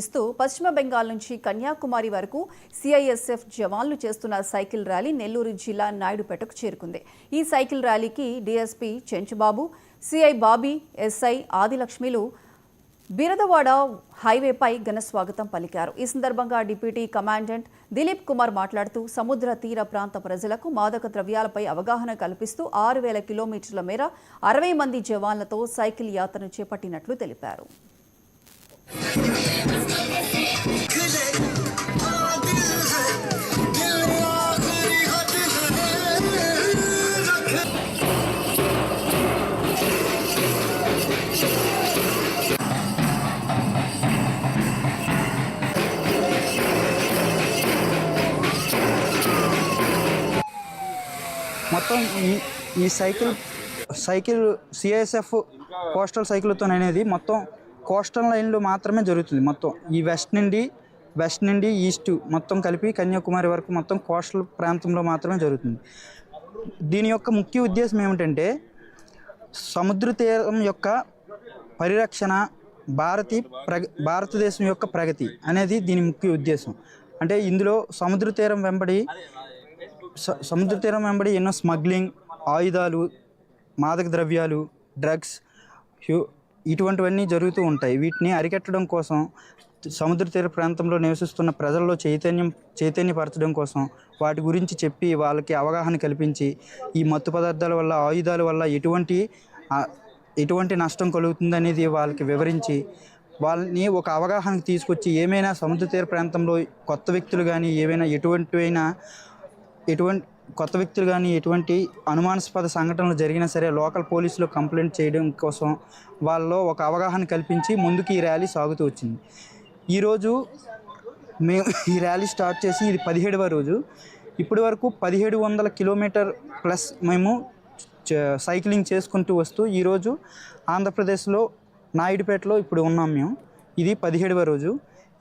ఇస్తూ పశ్చిమ బెంగాల్ నుంచి కన్యాకుమారి వరకు సిఐఎస్ఎఫ్ జవాన్లు చేస్తున్న సైకిల్ ర్యాలీ నెల్లూరు జిల్లా నాయుడుపేటకు చేరుకుంది. ఈ సైకిల్ ర్యాలీకి DSP Chenchubabu, CI Bobby, SI ఆదిలక్ష్మిలు బిరదవాడ హైవేపై ఘన స్వాగతం పలికారు. ఈ సందర్భంగా డిప్యూటీ కమాండెంట్ దిలీప్ కుమార్ మాట్లాడుతూ సముద్ర తీర ప్రాంత ప్రజలకు మాదక ద్రవ్యాలపై అవగాహన కల్పిస్తూ 6,000 కిలోమీటర్ల మేర 60 మంది జవాన్లతో సైకిల్ యాత్రను చేపట్టినట్లు తెలిపారు. మొత్తం ఈ సైకిల్ సిఐఎస్ఎఫ్ కోస్టల్ సైకిల్తో అనేది మొత్తం కోస్టల్ లైన్లో మాత్రమే జరుగుతుంది. మొత్తం ఈ వెస్ట్ నుండి ఈస్ట్ మొత్తం కలిపి కన్యాకుమారి వరకు మొత్తం కోస్టల్ ప్రాంతంలో మాత్రమే జరుగుతుంది. దీని యొక్క ముఖ్య ఉద్దేశం ఏమిటంటే సముద్ర తీరం యొక్క పరిరక్షణ, భారతదేశం యొక్క ప్రగతి అనేది దీని ముఖ్య ఉద్దేశం. అంటే ఇందులో సముద్ర తీరం వెంబడి ఎన్నో స్మగ్లింగ్, ఆయుధాలు, మాదక ద్రవ్యాలు, డ్రగ్స్ ఇటువంటివన్నీ జరుగుతూ ఉంటాయి. వీటిని అరికట్టడం కోసం సముద్ర తీర ప్రాంతంలో నివసిస్తున్న ప్రజల్లో చైతన్యపరచడం కోసం వాటి గురించి చెప్పి వాళ్ళకి అవగాహన కల్పించి ఈ మత్తు పదార్థాల వల్ల, ఆయుధాల వల్ల ఎటువంటి నష్టం కలుగుతుందనేది వాళ్ళకి వివరించి వాళ్ళని ఒక అవగాహనకు తీసుకొచ్చి ఏమైనా సముద్ర తీర ప్రాంతంలో కొత్త వ్యక్తులు కానీ ఎటువంటి అనుమానాస్పద సంఘటనలు జరిగినా సరే లోకల్ పోలీసులు కంప్లైంట్ చేయడం కోసం వాళ్ళలో ఒక అవగాహన కల్పించి ముందుకు ఈ ర్యాలీ సాగుతూ వచ్చింది. ఈరోజు మేము ఈ ర్యాలీ స్టార్ట్ చేసి ఇది 17వ రోజు. ఇప్పటి వరకు 1700 కిలోమీటర్ ప్లస్ మేము సైక్లింగ్ చేసుకుంటూ వస్తూ ఈరోజు ఆంధ్రప్రదేశ్లో నాయుడుపేటలో ఇప్పుడు ఉన్నాం మేము. ఇది 17వ రోజు.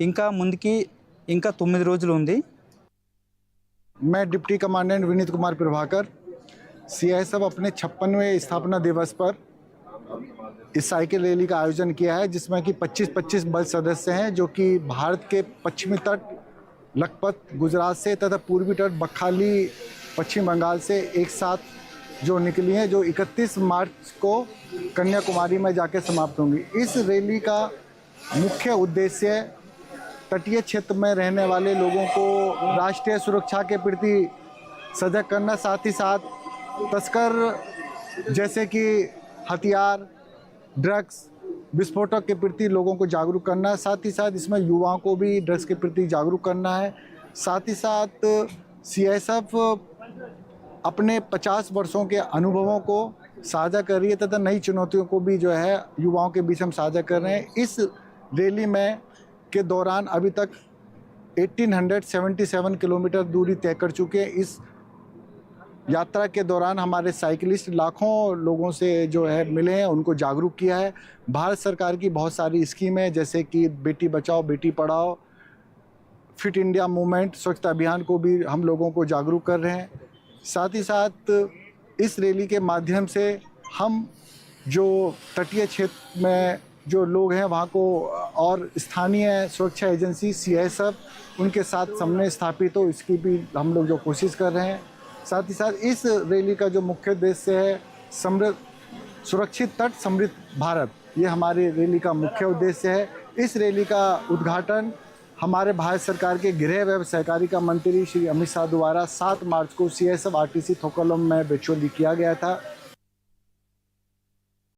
ఇంకా ముందుకి 9 రోజులు ఉంది. मैं deputy commandant Vineet Kumar Prabhakar CISF अपने 56वें स्थापना दिवस पर इस साइकिल रैली का आयोजन किया है, जिसमें कि 25 बल सदस्य हैं जो कि भारत के पश्चिमी तट लखपत गुजरात से तथा पूर्वी तट बखाली पश्चिम बंगाल से एक साथ जो निकली हैं, जो 31 मार्च को कन्याकुमारी में जाके समाप्त होंगी। इस रैली का मुख्य उद्देश्य तटीय क्षेत्र में रहने वाले लोगों को राष्ट्रीय सुरक्षा के प्रति सजग करना, साथ ही साथ तस्कर जैसे कि हथियार, ड्रग्स, विस्फोटक के प्रति लोगों को जागरूक करना, साथ ही साथ इसमें युवाओं को भी ड्रग्स के प्रति जागरूक करना है। साथ ही साथ सीआईएसएफ अपने 50 वर्षों के अनुभवों को साझा कर रही है तथा नई चुनौतियों को भी जो है युवाओं के बीच हम साझा कर रहे हैं। इस रैली में के दौरान अभी तक 1877 किलोमीटर दूरी तय कर चुके हैं। इस यात्रा के दौरान हमारे साइकिलिस्ट लाखों लोगों से जो है मिले हैं, उनको जागरूक किया है। भारत सरकार की बहुत सारी स्कीम है, जैसे कि Beti Bachao Beti Padhao, fit India movement, स्वच्छता अभियान को भी हम लोगों को जागरूक कर रहे हैं। साथ ही साथ इस रैली के माध्यम से हम जो तटीय क्षेत्र में जो लोग हैं वहाँ को और स्थानीय सुरक्षा एजेंसी सीआईएसएफ उनके साथ समन्वय स्थापित हो, इसकी भी हम लोग जो कोशिश कर रहे हैं। साथ ही साथ इस रैली का जो मुख्य उद्देश्य है सुरक्षित तट समृद्ध भारत, ये हमारी रैली का मुख्य उद्देश्य है। इस रैली का उद्घाटन हमारे भारत सरकार के गृह एवं सहकारिता मंत्री श्री अमित शाह द्वारा 7 मार्च को सीआईएसएफ आरटीसी थोकलम में वर्चुअली किया गया था।